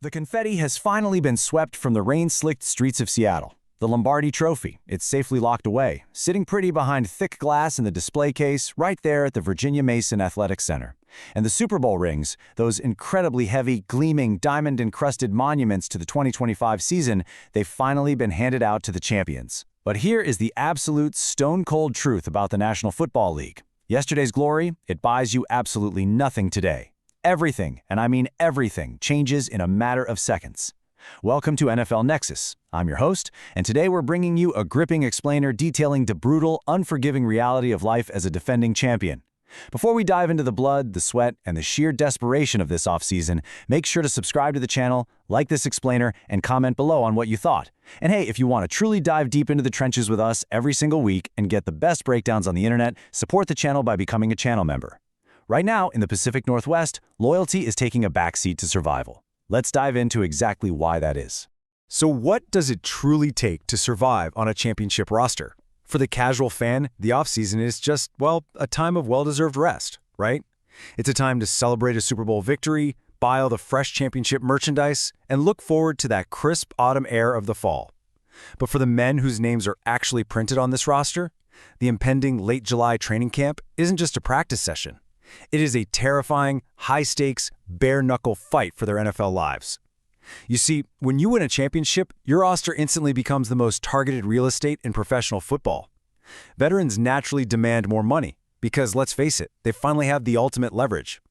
The confetti has finally been swept from the rain-slicked streets of Seattle. The Lombardi Trophy, it's safely locked away, sitting pretty behind thick glass in the display case right there at the Virginia Mason Athletic Center. And the Super Bowl rings, those incredibly heavy, gleaming, diamond-encrusted monuments to the 2025 season, they've finally been handed out to the champions. But here is the absolute stone-cold truth about the National Football League. Yesterday's glory, it buys you absolutely nothing today. Everything, and I mean everything, changes in a matter of seconds. Welcome to NFL Nexus. I'm your host, and today we're bringing you a gripping explainer detailing the brutal, unforgiving reality of life as a defending champion. Before we dive into the blood, the sweat, and the sheer desperation of this offseason, make sure to subscribe to the channel, like this explainer, and comment below on what you thought. And hey, if you want to truly dive deep into the trenches with us every single week and get the best breakdowns on the internet, support the channel by becoming a channel member. Right now, in the Pacific Northwest, loyalty is taking a backseat to survival. Let's dive into exactly why that is. So what does it truly take to survive on a championship roster? For the casual fan, the offseason is just, well, a time of well-deserved rest, right? It's a time to celebrate a Super Bowl victory, buy all the fresh championship merchandise, and look forward to that crisp autumn air of the fall. But for the men whose names are actually printed on this roster, the impending late July training camp isn't just a practice session. It is a terrifying, high-stakes, bare-knuckle fight for their NFL lives. You see, when you win a championship, your roster instantly becomes the most targeted real estate in professional football. Veterans naturally demand more money because, let's face it, they finally have the ultimate leverage.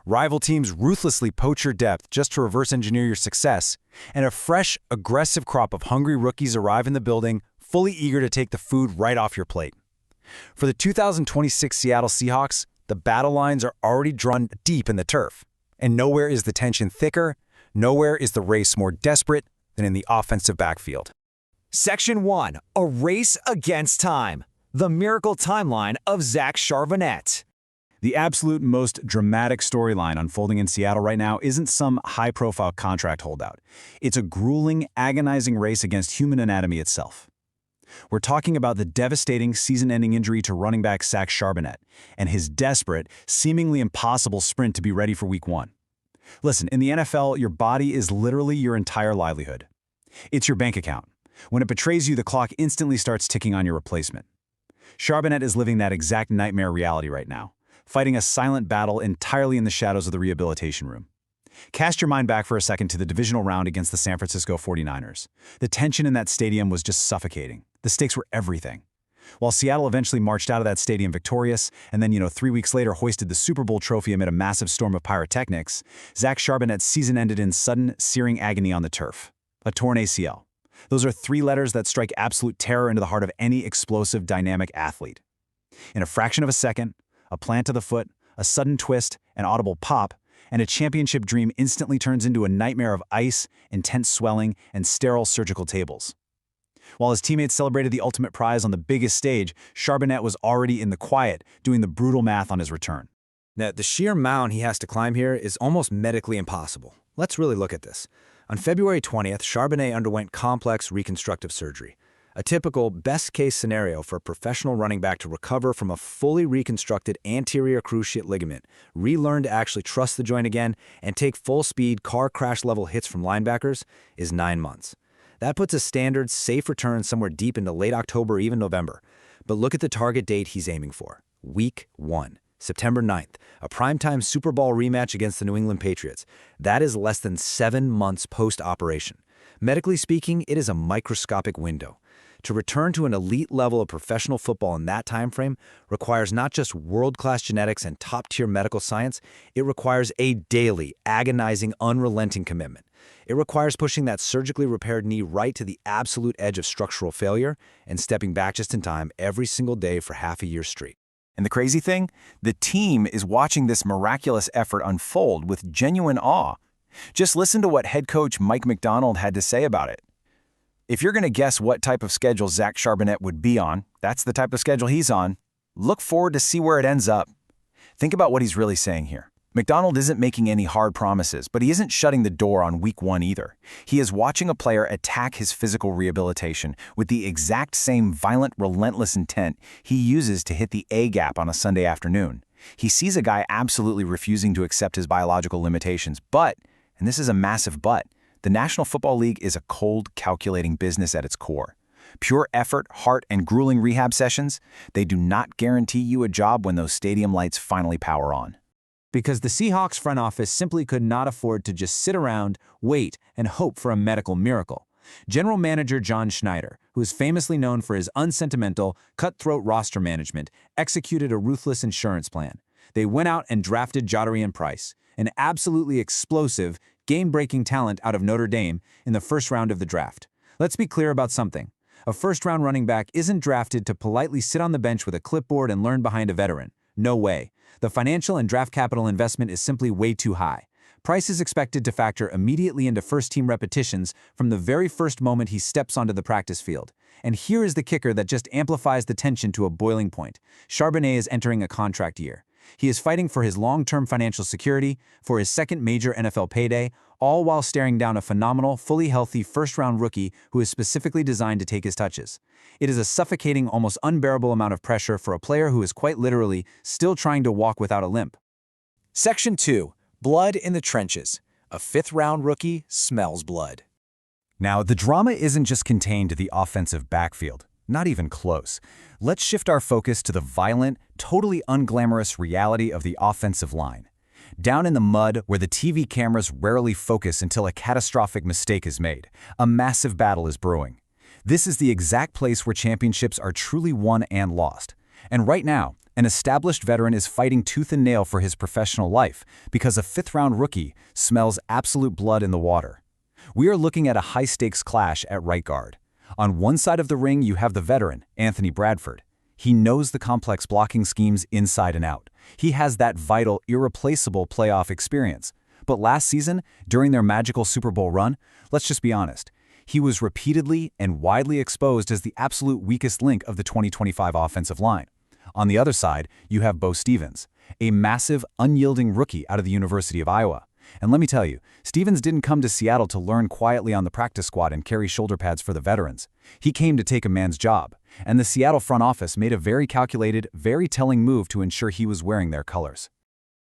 Rival teams ruthlessly poach your depth just to reverse engineer your success, and a fresh, aggressive crop of hungry rookies arrive in the building, fully eager to take the food right off your plate. For the 2026 Seattle Seahawks, the battle lines are already drawn deep in the turf, and nowhere is the tension thicker, nowhere is the race more desperate than in the offensive backfield. Section 1. A Race Against Time. The Miracle Timeline of Zach Charbonnet. The absolute most dramatic storyline unfolding in Seattle right now isn't some high-profile contract holdout. It's a grueling, agonizing race against human anatomy itself. We're talking about the devastating season-ending injury to running back Zach Charbonnet and his desperate, seemingly impossible sprint to be ready for Week 1. Listen, in the NFL, your body is literally your entire livelihood. It's your bank account. When it betrays you, the clock instantly starts ticking on your replacement. Charbonnet is living that exact nightmare reality right now, fighting a silent battle entirely in the shadows of the rehabilitation room. Cast your mind back for a second to the divisional round against the San Francisco 49ers. The tension in that stadium was just suffocating. The stakes were everything. While Seattle eventually marched out of that stadium victorious, and then, 3 weeks later hoisted the Super Bowl trophy amid a massive storm of pyrotechnics, Zach Charbonnet's season ended in sudden, searing agony on the turf. A torn ACL. Those are 3 letters that strike absolute terror into the heart of any explosive, dynamic athlete. In a fraction of a second, a plant to the foot, a sudden twist, an audible pop, and a championship dream instantly turns into a nightmare of ice, intense swelling, and sterile surgical tables. While his teammates celebrated the ultimate prize on the biggest stage, Charbonnet was already in the quiet, doing the brutal math on his return. Now, the sheer mountain he has to climb here is almost medically impossible. Let's really look at this. On February 20th, Charbonnet underwent complex reconstructive surgery, a typical best-case scenario for a professional running back to recover from a fully reconstructed anterior cruciate ligament, relearn to actually trust the joint again, and take full-speed, car crash-level hits from linebackers is 9 months. That puts a standard, safe return somewhere deep into late October or even November. But look at the target date he's aiming for. Week 1, September 9th, a primetime Super Bowl rematch against the New England Patriots. That is less than 7 months post-operation. Medically speaking, it is a microscopic window. To return to an elite level of professional football in that time frame requires not just world-class genetics and top-tier medical science, it requires a daily, agonizing, unrelenting commitment. It requires pushing that surgically repaired knee right to the absolute edge of structural failure and stepping back just in time every single day for half a year straight. And the crazy thing? The team is watching this miraculous effort unfold with genuine awe. Just listen to what head coach Mike Macdonald had to say about it. If you're going to guess what type of schedule Zach Charbonnet would be on, that's the type of schedule he's on. Look forward to see where it ends up. Think about what he's really saying here. Macdonald isn't making any hard promises, but he isn't shutting the door on Week 1 either. He is watching a player attack his physical rehabilitation with the exact same violent, relentless intent he uses to hit the A-gap on a Sunday afternoon. He sees a guy absolutely refusing to accept his biological limitations, but And this is a massive but. The National Football League is a cold, calculating business at its core. Pure effort, heart, and grueling rehab sessions, they do not guarantee you a job when those stadium lights finally power on. Because the Seahawks front office simply could not afford to just sit around, wait, and hope for a medical miracle. General Manager John Schneider, who is famously known for his unsentimental, cutthroat roster management, executed a ruthless insurance plan. They went out and drafted Jadarian Price, an absolutely explosive, game-breaking talent out of Notre Dame, in the first round of the draft. Let's be clear about something. A first-round running back isn't drafted to politely sit on the bench with a clipboard and learn behind a veteran. No way. The financial and draft capital investment is simply way too high. Price is expected to factor immediately into first-team repetitions from the very first moment he steps onto the practice field. And here is the kicker that just amplifies the tension to a boiling point. Charbonnet is entering a contract year. He is fighting for his long-term financial security, for his second major NFL payday, all while staring down a phenomenal, fully healthy first-round rookie who is specifically designed to take his touches. It is a suffocating, almost unbearable amount of pressure for a player who is quite literally still trying to walk without a limp. Section 2. Blood in the trenches. A fifth-round rookie smells blood. Now, the drama isn't just contained to the offensive backfield. Not even close. Let's shift our focus to the violent, totally unglamorous reality of the offensive line. Down in the mud, where the TV cameras rarely focus until a catastrophic mistake is made, a massive battle is brewing. This is the exact place where championships are truly won and lost. And right now, an established veteran is fighting tooth and nail for his professional life because a fifth-round rookie smells absolute blood in the water. We are looking at a high-stakes clash at right guard. On one side of the ring, you have the veteran, Anthony Bradford. He knows the complex blocking schemes inside and out. He has that vital, irreplaceable playoff experience. But last season, during their magical Super Bowl run, let's just be honest, he was repeatedly and widely exposed as the absolute weakest link of the 2025 offensive line. On the other side, you have Bo Stevens, a massive, unyielding rookie out of the University of Iowa. And let me tell you, Stevens didn't come to Seattle to learn quietly on the practice squad and carry shoulder pads for the veterans. He came to take a man's job, and the Seattle front office made a very calculated, very telling move to ensure he was wearing their colors.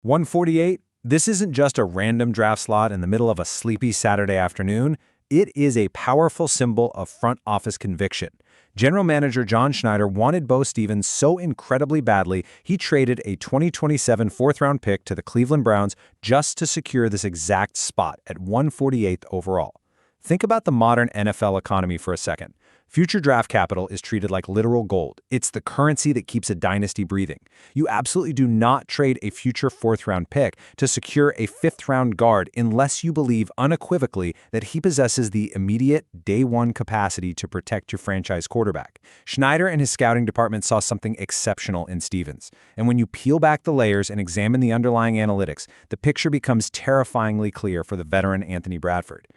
148, this isn't just a random draft slot in the middle of a sleepy Saturday afternoon. It is a powerful symbol of front office conviction. General Manager John Schneider wanted Bo Stevens so incredibly badly, he traded a 2027 fourth-round pick to the Cleveland Browns just to secure this exact spot at 148th overall. Think about the modern NFL economy for a second. Future draft capital is treated like literal gold. It's the currency that keeps a dynasty breathing. You absolutely do not trade a future fourth-round pick to secure a fifth-round guard unless you believe unequivocally that he possesses the immediate, day-one capacity to protect your franchise quarterback. Schneider and his scouting department saw something exceptional in Stevens. And when you peel back the layers and examine the underlying analytics, the picture becomes terrifyingly clear for the veteran Anthony Bradford.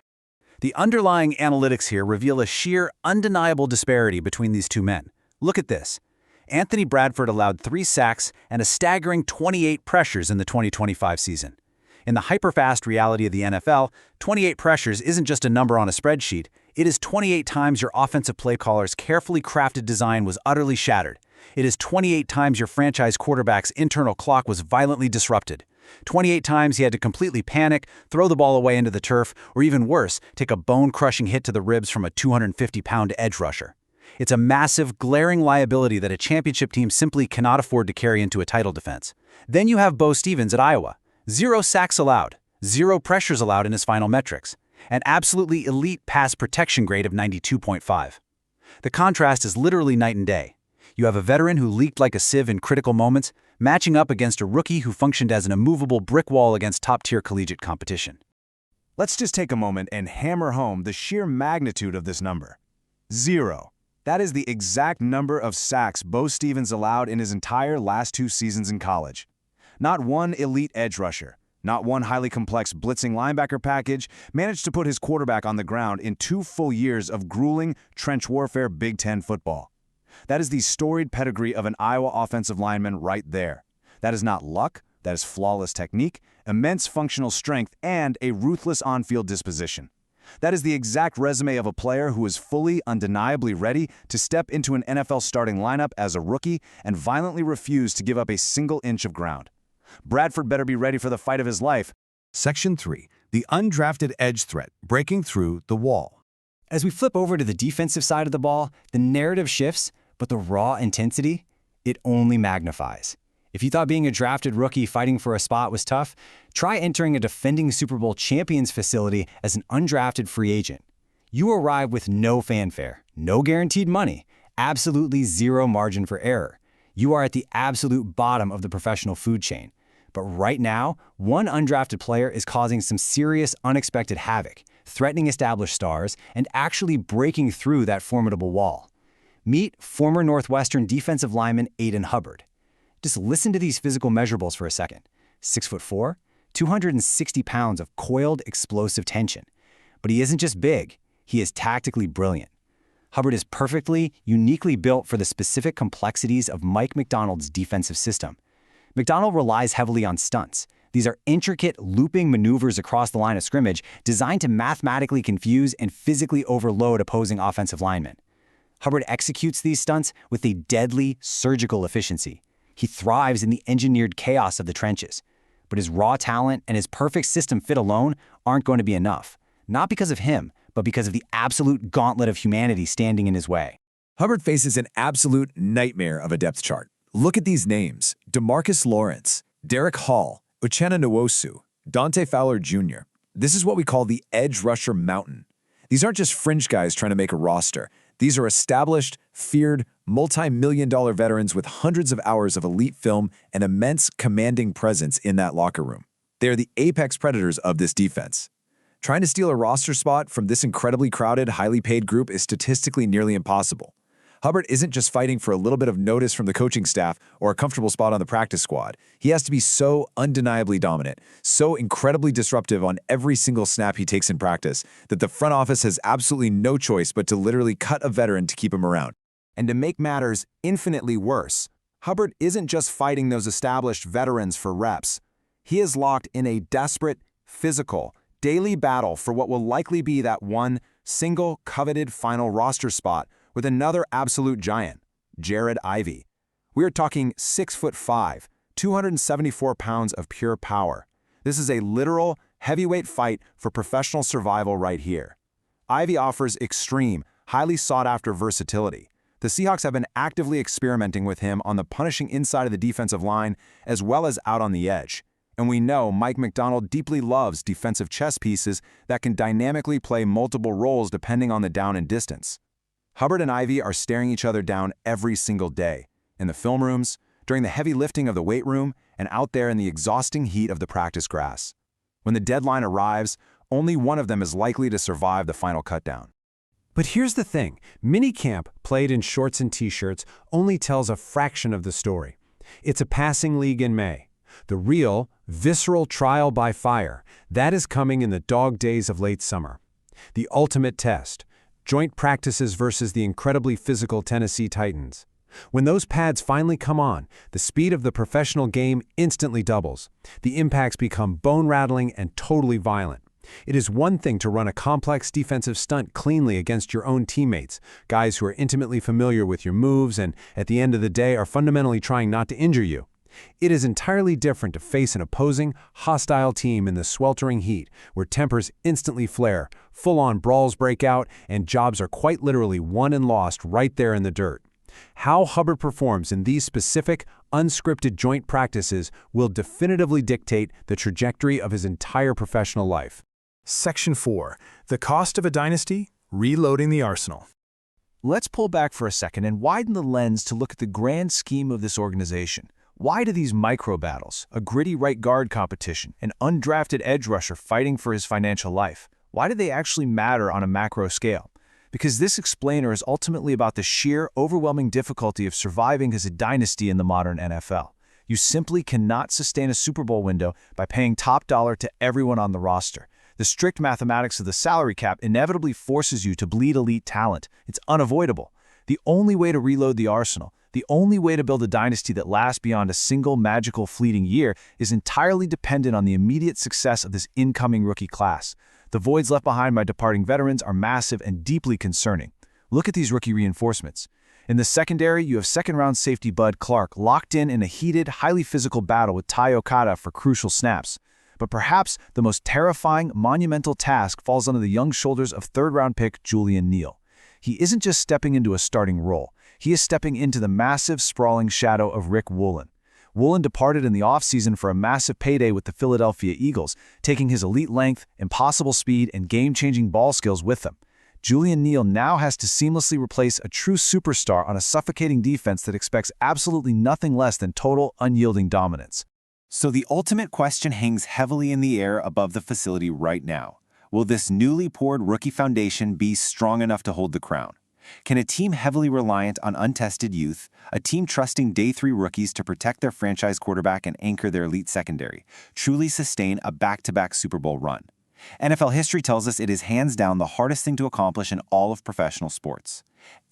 The underlying analytics here reveal a sheer, undeniable disparity between these two men. Look at this. Anthony Bradford allowed 3 sacks and a staggering 28 pressures in the 2025 season. In the hyper-fast reality of the NFL, 28 pressures isn't just a number on a spreadsheet. It is 28 times your offensive play caller's carefully crafted design was utterly shattered. It is 28 times your franchise quarterback's internal clock was violently disrupted. 28 times he had to completely panic, throw the ball away into the turf, or even worse, take a bone-crushing hit to the ribs from a 250-pound edge rusher. It's a massive, glaring liability that a championship team simply cannot afford to carry into a title defense. Then you have Bo Stevens at Iowa. 0 sacks allowed, 0 pressures allowed in his final metrics, an absolutely elite pass protection grade of 92.5. The contrast is literally night and day. You have a veteran who leaked like a sieve in critical moments, matching up against a rookie who functioned as an immovable brick wall against top-tier collegiate competition. Let's just take a moment and hammer home the sheer magnitude of this number. 0. That is the exact number of sacks Bo Stevens allowed in his entire last 2 seasons in college. Not one elite edge rusher, not one highly complex blitzing linebacker package managed to put his quarterback on the ground in 2 full years of grueling trench warfare Big Ten football. That is the storied pedigree of an Iowa offensive lineman right there. That is not luck, that is flawless technique, immense functional strength, and a ruthless on-field disposition. That is the exact resume of a player who is fully, undeniably ready to step into an NFL starting lineup as a rookie and violently refuse to give up a single inch of ground. Bradford better be ready for the fight of his life. Section 3. the undrafted edge threat breaking through the wall. As we flip over to the defensive side of the ball, the narrative shifts, but the raw intensity, it only magnifies. If you thought being a drafted rookie fighting for a spot was tough, try entering a defending Super Bowl champions facility as an undrafted free agent. You arrive with no fanfare, no guaranteed money, absolutely zero margin for error. You are at the absolute bottom of the professional food chain. But right now, one undrafted player is causing some serious, unexpected havoc, threatening established stars, and actually breaking through that formidable wall. Meet former Northwestern defensive lineman Aiden Hubbard. Just listen to these physical measurables for a second. 6'4", 260 pounds of coiled, explosive tension. But he isn't just big, he is tactically brilliant. Hubbard is perfectly, uniquely built for the specific complexities of Mike Macdonald's defensive system. Macdonald relies heavily on stunts. These are intricate, looping maneuvers across the line of scrimmage designed to mathematically confuse and physically overload opposing offensive linemen. Hubbard executes these stunts with a deadly, surgical efficiency. He thrives in the engineered chaos of the trenches. But his raw talent and his perfect system fit alone aren't going to be enough. Not because of him, but because of the absolute gauntlet of humanity standing in his way. Hubbard faces an absolute nightmare of a depth chart. Look at these names: DeMarcus Lawrence, Derek Hall, Uchenna Nwosu, Dante Fowler Jr. This is what we call the edge rusher mountain. These aren't just fringe guys trying to make a roster. These are established, feared, multi-million-dollar veterans with hundreds of hours of elite film and immense commanding presence in that locker room. They are the apex predators of this defense. Trying to steal a roster spot from this incredibly crowded, highly paid group is statistically nearly impossible. Hubbard isn't just fighting for a little bit of notice from the coaching staff or a comfortable spot on the practice squad. He has to be so undeniably dominant, so incredibly disruptive on every single snap he takes in practice, that the front office has absolutely no choice but to literally cut a veteran to keep him around. And to make matters infinitely worse, Hubbard isn't just fighting those established veterans for reps. He is locked in a desperate, physical, daily battle for what will likely be that one single coveted final roster spot with another absolute giant, Jared Ivey. We are talking 6'5", 274 pounds of pure power. This is a literal heavyweight fight for professional survival right here. Ivey offers extreme, highly sought-after versatility. The Seahawks have been actively experimenting with him on the punishing inside of the defensive line as well as out on the edge. And we know Mike Macdonald deeply loves defensive chess pieces that can dynamically play multiple roles depending on the down and distance. Hubbard and Ivey are staring each other down every single day, in the film rooms, during the heavy lifting of the weight room, and out there in the exhausting heat of the practice grass. When the deadline arrives, only one of them is likely to survive the final cutdown. But here's the thing, minicamp, played in shorts and t-shirts, only tells a fraction of the story. It's a passing league in May. The real, visceral trial by fire, that is coming in the dog days of late summer. The ultimate test. Joint practices versus the incredibly physical Tennessee Titans. When those pads finally come on, the speed of the professional game instantly doubles. The impacts become bone-rattling and totally violent. It is one thing to run a complex defensive stunt cleanly against your own teammates, guys who are intimately familiar with your moves and, at the end of the day, are fundamentally trying not to injure you. It is entirely different to face an opposing, hostile team in the sweltering heat, where tempers instantly flare, full-on brawls break out, and jobs are quite literally won and lost right there in the dirt. How Hubbard performs in these specific, unscripted joint practices will definitively dictate the trajectory of his entire professional life. Section 4. The cost of a dynasty, reloading the arsenal. Let's pull back for a second and widen the lens to look at the grand scheme of this organization. Why do these micro-battles, a gritty right guard competition, an undrafted edge rusher fighting for his financial life, why do they actually matter on a macro scale? Because this explainer is ultimately about the sheer, overwhelming difficulty of surviving as a dynasty in the modern NFL. You simply cannot sustain a Super Bowl window by paying top dollar to everyone on the roster. The strict mathematics of the salary cap inevitably forces you to bleed elite talent. It's unavoidable. The only way to reload the arsenal, the only way to build a dynasty that lasts beyond a single magical fleeting year is entirely dependent on the immediate success of this incoming rookie class. The voids left behind by departing veterans are massive and deeply concerning. Look at these rookie reinforcements. In the secondary, you have second-round safety Bud Clark locked in a heated, highly physical battle with Ty Okada for crucial snaps. But perhaps the most terrifying, monumental task falls onto the young shoulders of third-round pick Julian Neal. He isn't just stepping into a starting role. He is stepping into the massive, sprawling shadow of Rick Woolen. Woolen departed in the offseason for a massive payday with the Philadelphia Eagles, taking his elite length, impossible speed, and game-changing ball skills with him. Julian Neal now has to seamlessly replace a true superstar on a suffocating defense that expects absolutely nothing less than total, unyielding dominance. So the ultimate question hangs heavily in the air above the facility right now. Will this newly poured rookie foundation be strong enough to hold the crown? Can a team heavily reliant on untested youth, a team trusting day 3 rookies to protect their franchise quarterback and anchor their elite secondary, truly sustain a back-to-back Super Bowl run? NFL history tells us it is hands down the hardest thing to accomplish in all of professional sports.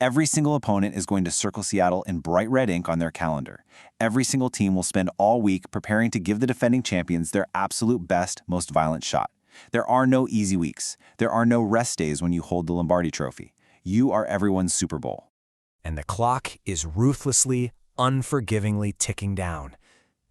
Every single opponent is going to circle Seattle in bright red ink on their calendar. Every single team will spend all week preparing to give the defending champions their absolute best, most violent shot. There are no easy weeks. There are no rest days when you hold the Lombardi Trophy. You are everyone's Super Bowl. And the clock is ruthlessly, unforgivingly ticking down.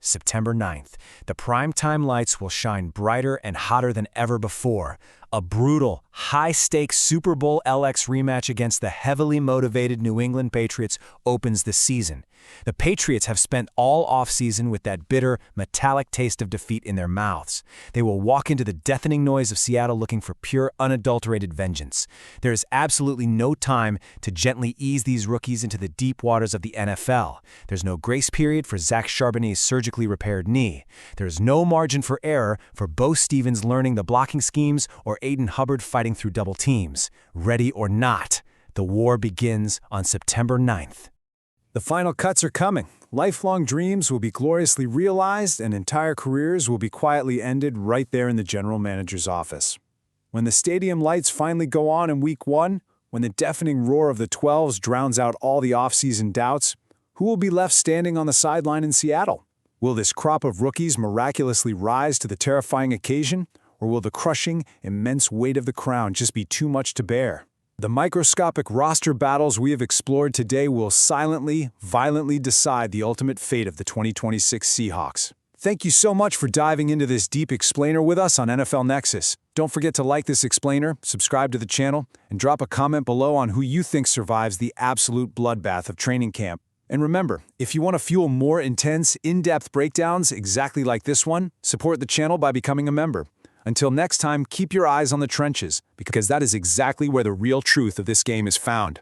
September 9th, the primetime lights will shine brighter and hotter than ever before. A brutal, high-stakes Super Bowl LX rematch against the heavily motivated New England Patriots opens the season. The Patriots have spent all offseason with that bitter, metallic taste of defeat in their mouths. They will walk into the deafening noise of Seattle looking for pure, unadulterated vengeance. There is absolutely no time to gently ease these rookies into the deep waters of the NFL. There's no grace period for Zach Charbonnet's surgically repaired knee. There's no margin for error for Bo Stevens learning the blocking schemes or Aiden Hubbard fighting through double teams. Ready or not, the war begins on September 9th. The final cuts are coming. Lifelong dreams will be gloriously realized, and entire careers will be quietly ended right there in the general manager's office. When the stadium lights finally go on in Week 1, when the deafening roar of the 12s drowns out all the offseason doubts, who will be left standing on the sideline in Seattle? Will this crop of rookies miraculously rise to the terrifying occasion, or will the crushing, immense weight of the crown just be too much to bear? The microscopic roster battles we have explored today will silently, violently decide the ultimate fate of the 2026 Seahawks. Thank you so much for diving into this deep explainer with us on NFL Nexus. Don't forget to like this explainer, subscribe to the channel, and drop a comment below on who you think survives the absolute bloodbath of training camp. And remember, if you want to fuel more intense, in-depth breakdowns exactly like this one, support the channel by becoming a member. Until next time, keep your eyes on the trenches, because that is exactly where the real truth of this game is found.